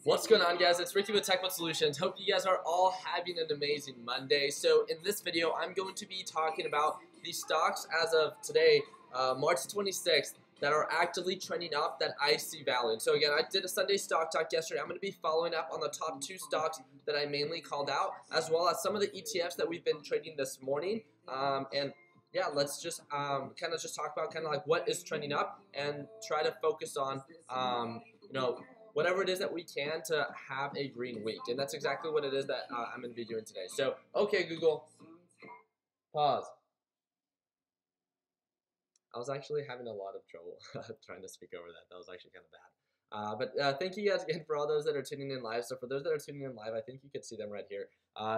What's going on, guys? It's Ricky with TechBot Solutions. Hope you guys are all having an amazing Monday. So in this video, I'm going to be talking about the stocks as of today, March 26th, that are actively trending up that I see value. And so again, I did a Sunday stock talk yesterday. I'm going to be following up on the top 2 stocks that I mainly called out, as well as some of the ETFs that we've been trading this morning. And yeah, let's just kind of just talk about kind of like what is trending up and try to focus on, whatever it is that we can to have a green week. And that's exactly what it is that I'm going to be doing today. So, okay, Google, pause. I was actually having a lot of trouble trying to speak over that. That was actually kind of bad. But thank you guys again for all those that are tuning in live. So for those that are tuning in live, I think you can see them right here.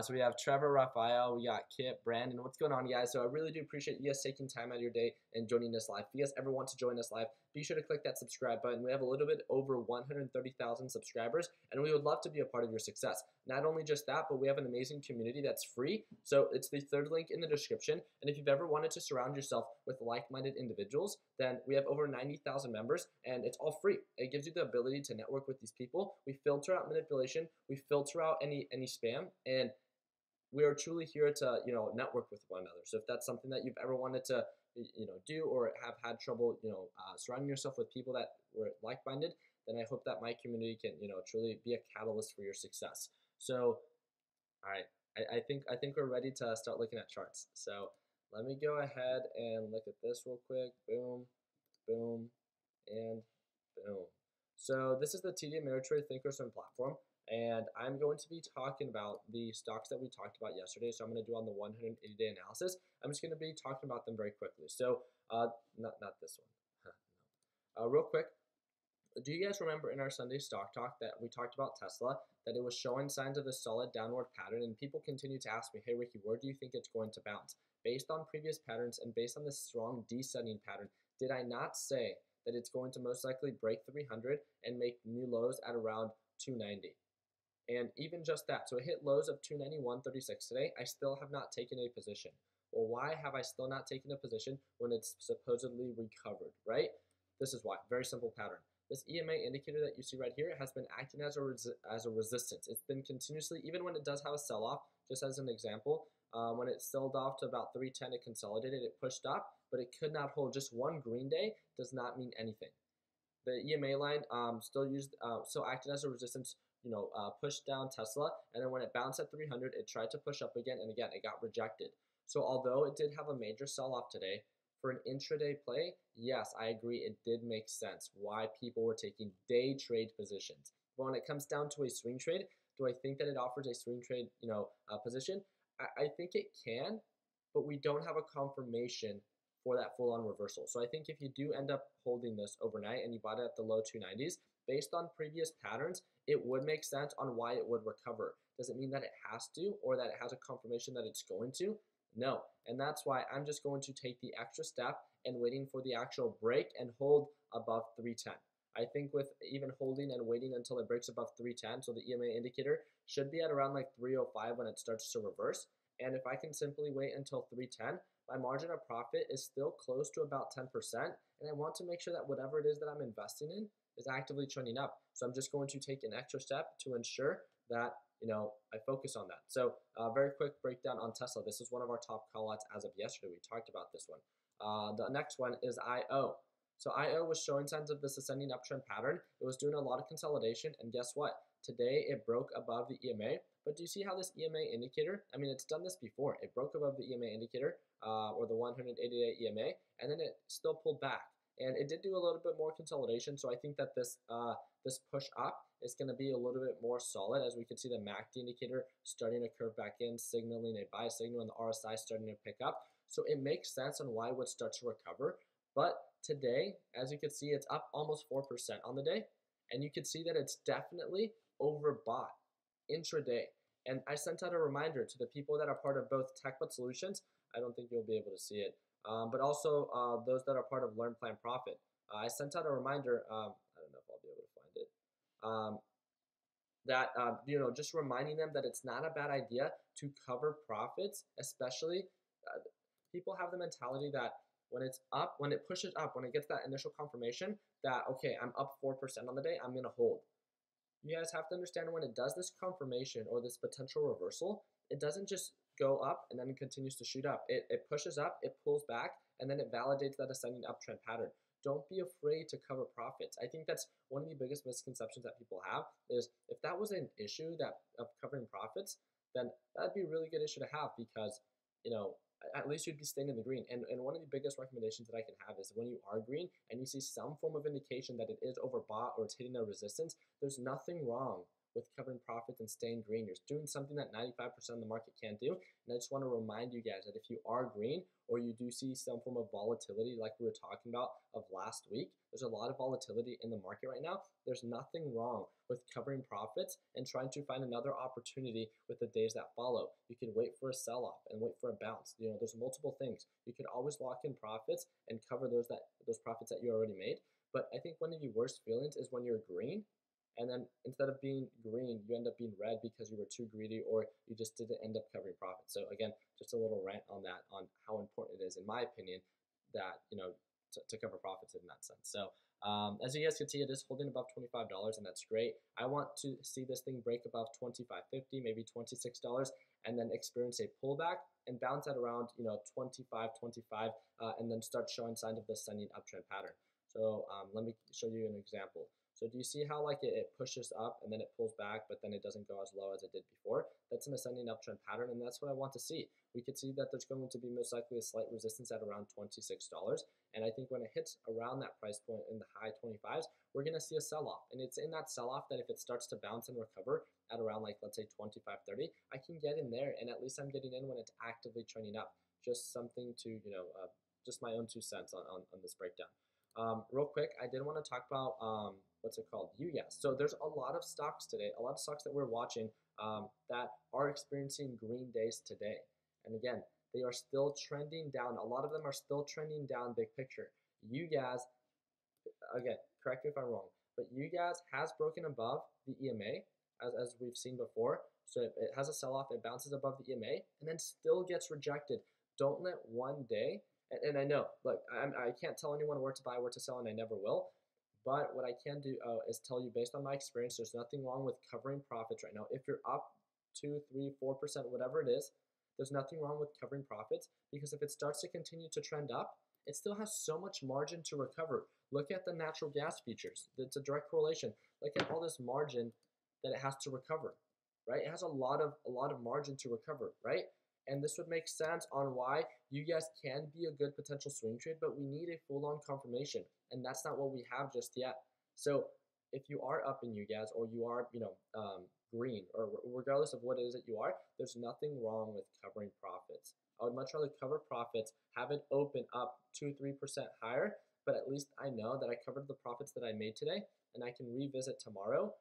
So we have Trevor, Raphael, we got Kip, Brandon. What's going on, guys? So I really do appreciate you guys taking time out of your day and joining us live. If you guys ever want to join us live, be sure to click that subscribe button. We have a little bit over 130,000 subscribers, and we would love to be a part of your success. Not only just that, but we have an amazing community that's free. So it's the third link in the description. And if you've ever wanted to surround yourself with like-minded individuals, then we have over 90,000 members, and it's all free. It gives you the ability to network with these people. We filter out manipulation. We filter out any spam, and we are truly here to network with one another. So if that's something that you've ever wanted to do or have had trouble surrounding yourself with people that were like-minded, then I hope that my community can truly be a catalyst for your success. So all right, I think we're ready to start looking at charts. So let me go ahead and look at this real quick. Boom, boom, and boom. So this is the TD Ameritrade Thinkorswim platform, and I'm going to be talking about the stocks that we talked about yesterday. So I'm going to do on the 180-day analysis. I'm just going to be talking about them very quickly. So not this one. No. Real quick, do you guys remember in our Sunday stock talk that we talked about Tesla, that it was showing signs of a solid downward pattern, and people continue to ask me, hey Ricky, where do you think it's going to bounce? Based on previous patterns and based on this strong descending pattern, did I not say that it's going to most likely break 300 and make new lows at around 290? And even just that, so it hit lows of 291.36 today. I still have not taken a position. Well, why have I still not taken a position when it's supposedly recovered, right? This is why. Very simple pattern. This EMA indicator that you see right here has been acting as a resistance. It's been continuously, even when it does have a sell-off, just as an example, when it sold off to about 310, it consolidated, it pushed up, but it could not hold. Just one green day does not mean anything. The EMA line still acted as a resistance, pushed down Tesla, and then when it bounced at 300, it tried to push up again, and again, it got rejected. So although it did have a major sell-off today, for an intraday play, yes, I agree, it did make sense why people were taking day trade positions. But when it comes down to a swing trade, do I think that it offers a swing trade, position? I think it can, but we don't have a confirmation for that full-on reversal. So I think if you do end up holding this overnight and you bought it at the low 290s, based on previous patterns, it would make sense on why it would recover. Does it mean that it has to, or that it has a confirmation that it's going to? No, and that's why I'm just going to take the extra step and waiting for the actual break and hold above 310. I think with even holding and waiting until it breaks above 310, so the EMA indicator should be at around like 305 when it starts to reverse. And if I can simply wait until 310, my margin of profit is still close to about 10%. And I want to make sure that whatever it is that I'm investing in is actively trending up. So I'm just going to take an extra step to ensure that I focus on that. So very quick breakdown on Tesla. This is one of our top callouts as of yesterday. We talked about this one. The next one is IO. So IO was showing signs of this ascending uptrend pattern. It was doing a lot of consolidation, and guess what? Today it broke above the EMA. But do you see how this EMA indicator, I mean, it's done this before. It broke above the EMA indicator, or the 180-day EMA, and then it still pulled back. And it did do a little bit more consolidation, so I think that this push up is going to be a little bit more solid, as we can see the MACD indicator starting to curve back in, signaling a buy signal, and the RSI starting to pick up. So it makes sense on why it would start to recover. But today, as you can see, it's up almost 4% on the day, and you can see that it's definitely overbought intraday. And I sent out a reminder to the people that are part of both TechBot Solutions. I don't think you'll be able to see it. But also those that are part of Learn Plan Profit. I sent out a reminder, I don't know if I'll be able to find it, that just reminding them that it's not a bad idea to cover profits, especially people have the mentality that when it's up, when it pushes up, when it gets that initial confirmation that, okay, I'm up 4% on the day, I'm going to hold. You guys have to understand when it does this confirmation or this potential reversal, it doesn't just go up and then it continues to shoot up. It pushes up, it pulls back, and then it validates that ascending uptrend pattern. Don't be afraid to cover profits. I think that's one of the biggest misconceptions that people have is if that was an issue that of covering profits, then that'd be a really good issue to have because, you know, at least you'd be staying in the green. And one of the biggest recommendations that I can have is when you are green and you see some form of indication that it is overbought or it's hitting a resistance, there's nothing wrong with covering profits and staying green. You're doing something that 95% of the market can't do. And I just want to remind you guys that if you are green or you do see some form of volatility like we were talking about of last week, there's a lot of volatility in the market right now. There's nothing wrong with covering profits and trying to find another opportunity with the days that follow. You can wait for a sell-off and wait for a bounce. You know, there's multiple things. You could always lock in profits and cover those profits that you already made. But I think one of the worst feelings is when you're green and then instead of being green, you end up being red because you were too greedy or you just didn't end up covering profits. So again, just a little rant on that, on how important it is, in my opinion, that, you know, to cover profits in that sense. So as you guys can see, it is holding above $25, and that's great. I want to see this thing break above $25.50, maybe $26, and then experience a pullback and bounce at around, you know, 25, and then start showing signs of the ascending uptrend pattern. So let me show you an example. So do you see how like it pushes up and then it pulls back, but then it doesn't go as low as it did before? That's an ascending uptrend pattern, and that's what I want to see. We could see that there's going to be most likely a slight resistance at around $26. And I think when it hits around that price point in the high 25s, we're going to see a sell-off. And it's in that sell-off that if it starts to bounce and recover at around like, let's say 25.30, I can get in there, and at least I'm getting in when it's actively trending up. Just something to, you know, just my own 2 cents on this breakdown. Real quick, I did want to talk about what's it called? UGAS. So there's a lot of stocks today, a lot of stocks that we're watching that are experiencing green days today. And again, they are still trending down. A lot of them are still trending down big picture. UGAS, again, correct me if I'm wrong, but UGAS has broken above the EMA as we've seen before. So it has a sell-off, it bounces above the EMA, and then still gets rejected. Don't let one day, and I know, look, I can't tell anyone where to buy, where to sell, and I never will. But what I can do is tell you, based on my experience, there's nothing wrong with covering profits right now. If you're up 2, 3, 4%, whatever it is, there's nothing wrong with covering profits, because if it starts to continue to trend up, it still has so much margin to recover. Look at the natural gas futures. It's a direct correlation. Look at all this margin that it has to recover, right? It has a lot of margin to recover, right? And this would make sense on why you guys can be a good potential swing trade, but we need a full-on confirmation, and that's not what we have just yet. So if you are up in you guys, or you are, you know, green, or regardless of what it is that you are, there's nothing wrong with covering profits. I would much rather cover profits, have it open up 2, 3% higher, but at least I know that I covered the profits that I made today, and I can revisit tomorrow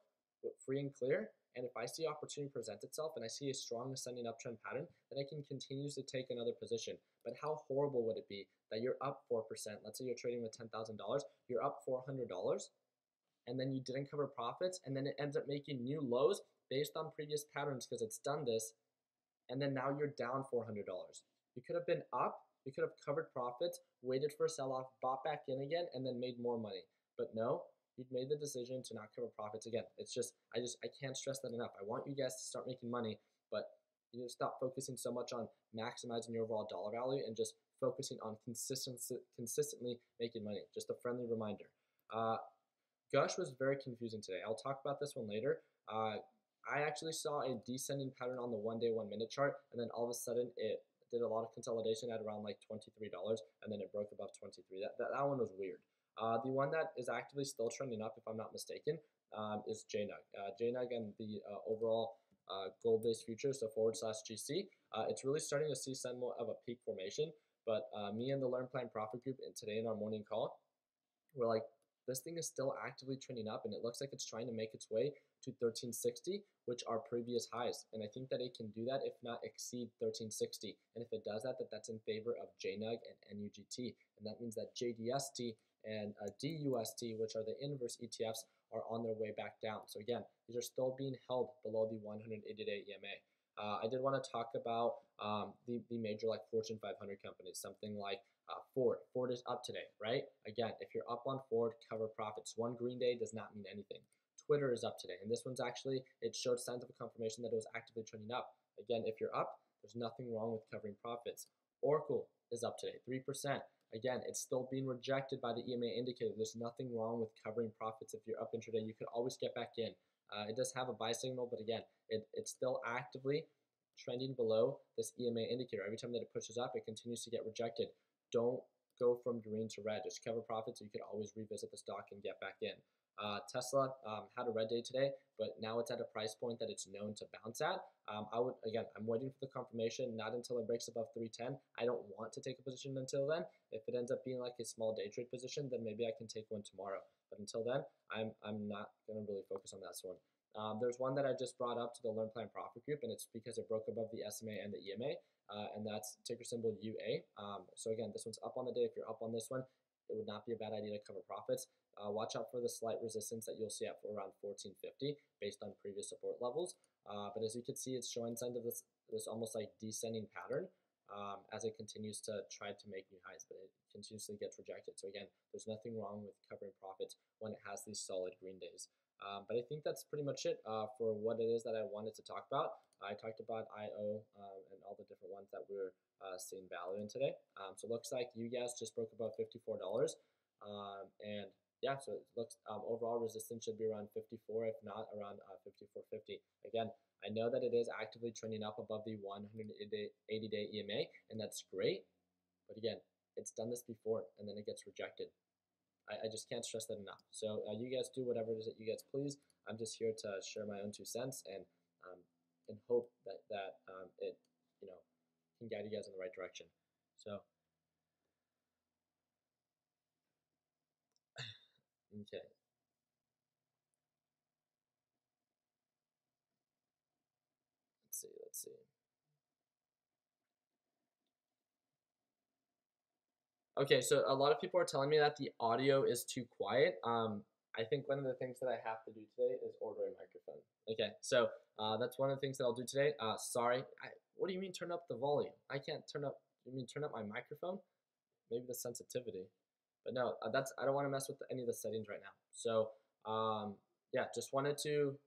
free and clear. And if I see opportunity present itself and I see a strong ascending uptrend pattern, then I can continue to take another position. But how horrible would it be that you're up 4%? Let's say you're trading with $10,000, you're up $400, and then you didn't cover profits, and then it ends up making new lows based on previous patterns because it's done this, and then now you're down $400. You could have been up, you could have covered profits, waited for a sell-off, bought back in again, and then made more money. But no, you've made the decision to not cover profits again. It's just, I can't stress that enough. I want you guys to start making money, but you stop focusing so much on maximizing your overall dollar value and just focusing on consistently making money. Just a friendly reminder. Gush was very confusing today. I'll talk about this one later. I actually saw a descending pattern on the 1-day, 1-minute chart, and then all of a sudden it did a lot of consolidation at around like $23, and then it broke above 23. That one was weird. The one that is actively still trending up, if I'm not mistaken, is JNUG. JNUG and the overall gold-based futures, so /GC. It's really starting to see somewhat of a peak formation, but me and the Learn Plan Profit group today in our morning call, we're like, this thing is still actively trending up, and it looks like it's trying to make its way to 1360, which are previous highs. And I think that it can do that, if not exceed 1360. And if it does that, that's in favor of JNUG and NUGT. And that means that JDST and DUST, which are the inverse ETFs, are on their way back down. So again, these are still being held below the 180-day EMA. I did want to talk about the major like Fortune 500 companies, something like Ford. Ford is up today, right? Again, if you're up on Ford, cover profits. One green day does not mean anything. Twitter is up today, and this one's actually, it showed signs of a confirmation that it was actively trending up. Again, if you're up, there's nothing wrong with covering profits. Oracle is up today, 3%. Again, it's still being rejected by the EMA indicator. There's nothing wrong with covering profits. If you're up intraday, you could always get back in. It does have a buy signal, but again, it's still actively trending below this EMA indicator. Every time that it pushes up, it continues to get rejected. Don't go from green to red. Just cover profits, so you could always revisit the stock and get back in. Tesla had a red day today, but now it's at a price point that it's known to bounce at. I'm waiting for the confirmation, not until it breaks above 310. I don't want to take a position until then. If it ends up being like a small day trade position, then maybe I can take one tomorrow. But until then, I'm not going to really focus on that one. There's one that I just brought up to the Learn Plan Profit group, and it's because it broke above the SMA and the EMA, and that's ticker symbol UA. So again, this one's up on the day. If you're up on this one, it would not be a bad idea to cover profits. Watch out for the slight resistance that you'll see at around 1450 based on previous support levels. But as you can see, it's showing signs of this almost like descending pattern as it continues to try to make new highs, but it continuously gets rejected. So again, there's nothing wrong with covering profits when it has these solid green days. But I think that's pretty much it for what it is that I wanted to talk about. I talked about IO and all the different ones that we're seeing value in today. So it looks like you guys just broke above $54. And yeah, so it looks overall resistance should be around 54, if not around 54.50. Again, I know that it is actively trending up above the 180-day EMA, and that's great. But again, it's done this before, and then it gets rejected. I just can't stress that enough. So you guys do whatever it is that you guys please. I'm just here to share my own 2 cents and hope that it can guide you guys in the right direction. So okay. Let's see. Okay, so a lot of people are telling me that the audio is too quiet. I think one of the things that I have to do today is order a microphone. Okay, so that's one of the things that I'll do today. Sorry, what do you mean turn up the volume? I can't turn up, you mean turn up my microphone? Maybe the sensitivity. But no, I don't want to mess with any of the settings right now. So yeah, just wanted to,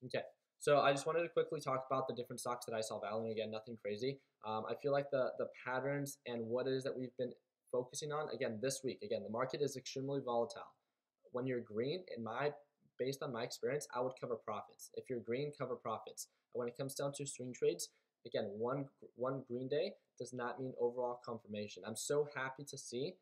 okay. So I just wanted to quickly talk about the different stocks that I saw value in. Again, nothing crazy. I feel like the patterns and what it is that we've been focusing on, again, this week, again, the market is extremely volatile. When you're green, based on my experience, I would cover profits. If you're green, cover profits. When it comes down to swing trades, again, one green day does not mean overall confirmation. I'm so happy to see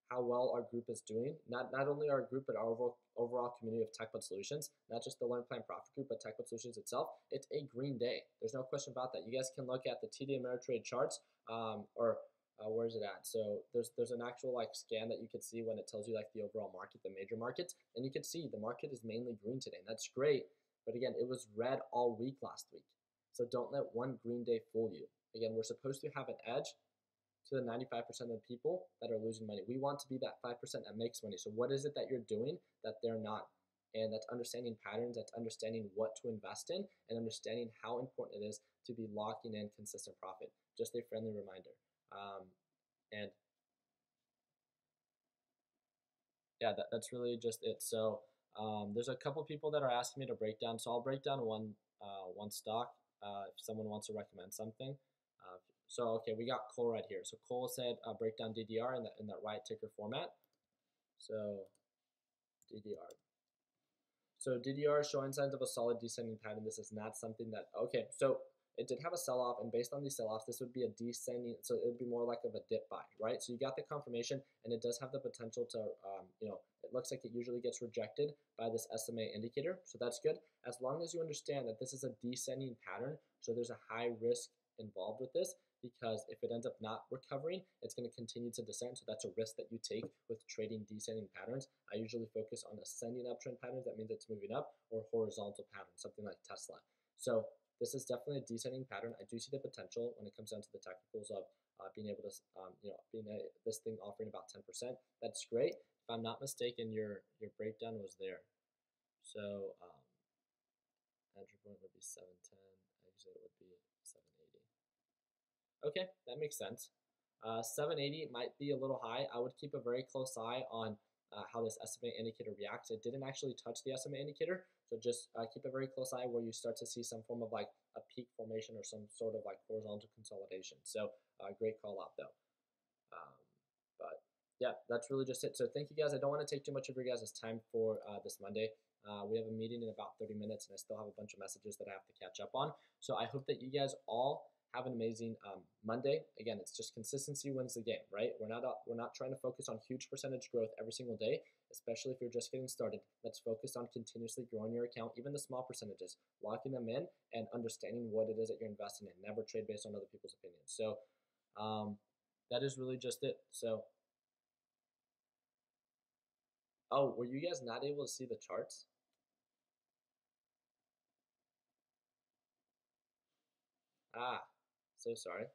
how well our group is doing. Not only our group, but our overall community of TechBud Solutions, not just the Learn Plan Profit group, but TechBud Solutions itself. It's a green day. There's no question about that. You guys can look at the TD Ameritrade charts, where is it at? So there's an actual like scan that you could see when it tells you like the overall market, the major markets, and you can see the market is mainly green today, and that's great. But again, it was red all week last week. So don't let one green day fool you. Again, we're supposed to have an edge to the 95% of the people that are losing money. We want to be that 5% that makes money. So what is it that you're doing that they're not? And that's understanding patterns, that's understanding what to invest in, and understanding how important it is to be locking in consistent profit. Just a friendly reminder. And yeah, that's really just it. So there's a couple people that are asking me to break down. So I'll break down one stock if someone wants to recommend something. So okay, we got Cole right here. So Cole said break down DDR in that right ticker format. So DDR. So DDR is showing signs of a solid descending pattern. This is not something that, okay, so it did have a sell-off, and based on these sell-offs, this would be a descending, so it would be more like of a dip buy, right? So you got the confirmation, and it does have the potential to, it looks like it usually gets rejected by this SMA indicator, so that's good. As long as you understand that this is a descending pattern, so there's a high risk involved with this, because if it ends up not recovering, it's going to continue to descend. So that's a risk that you take with trading descending patterns. I usually focus on ascending uptrend patterns. That means it's moving up, or horizontal patterns, something like Tesla. So this is definitely a descending pattern. I do see the potential when it comes down to the technicals of being able to, this thing offering about 10%. That's great. If I'm not mistaken, your breakdown was there. So entry point would be 710. Exit would be 780. Okay, that makes sense. 780 might be a little high. I would keep a very close eye on how this SMA indicator reacts. It didn't actually touch the SMA indicator, so just keep a very close eye where you start to see some form of like a peak formation or some sort of like horizontal consolidation. So great call out though. Um, but yeah, that's really just it. So thank you guys. I don't want to take too much of your guys' time for this Monday. We have a meeting in about 30 minutes, and I still have a bunch of messages that I have to catch up on. So I hope that you guys all have an amazing Monday. Again, it's just consistency wins the game, right? We're not trying to focus on huge percentage growth every single day, especially if you're just getting started. Let's focus on continuously growing your account, even the small percentages, locking them in, and understanding what it is that you're investing in. Never trade based on other people's opinions. So that is really just it. So, oh, were you guys not able to see the charts? Ah, so sorry.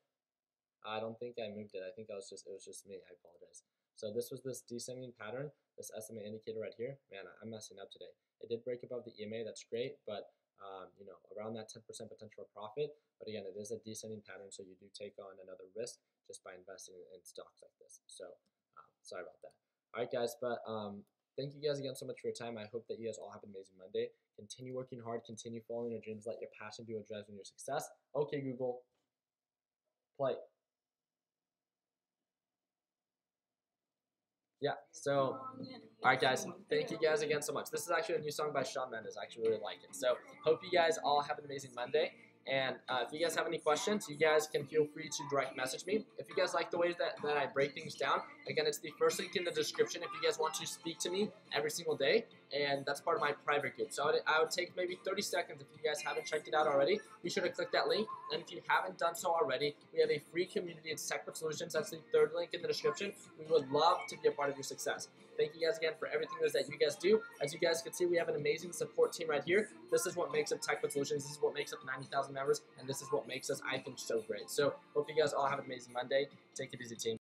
I don't think I moved it. I think it was just me. I apologize. So this was this descending pattern, this SMA indicator right here. Man, I'm messing up today. It did break above the EMA. That's great, but you know, around that 10% potential profit. But again, it is a descending pattern, so you do take on another risk just by investing in stocks like this. So sorry about that. All right, guys, but thank you guys again so much for your time. I hope that you guys all have an amazing Monday. Continue working hard. Continue following your dreams. Let your passion be what drives your success. Okay, Google, play. Yeah, so, all right, guys, thank you guys again so much. This is actually a new song by Shawn Mendes. I actually really like it. So, hope you guys all have an amazing Monday. And if you guys have any questions, you guys can feel free to direct message me. If you guys like the ways that I break things down, again, it's the first link in the description if you guys want to speak to me every single day. And that's part of my private group. So I would take maybe 30 seconds if you guys haven't checked it out already. Be sure to click that link. And if you haven't done so already, we have a free community. It's TechBit Solutions. That's the third link in the description. We would love to be a part of your success. Thank you guys again for everything that you guys do. As you guys can see, we have an amazing support team right here. This is what makes up TechBit Solutions. This is what makes up 90,000 members. And this is what makes us, I think, so great. So hope you guys all have an amazing Monday. Take it easy, team.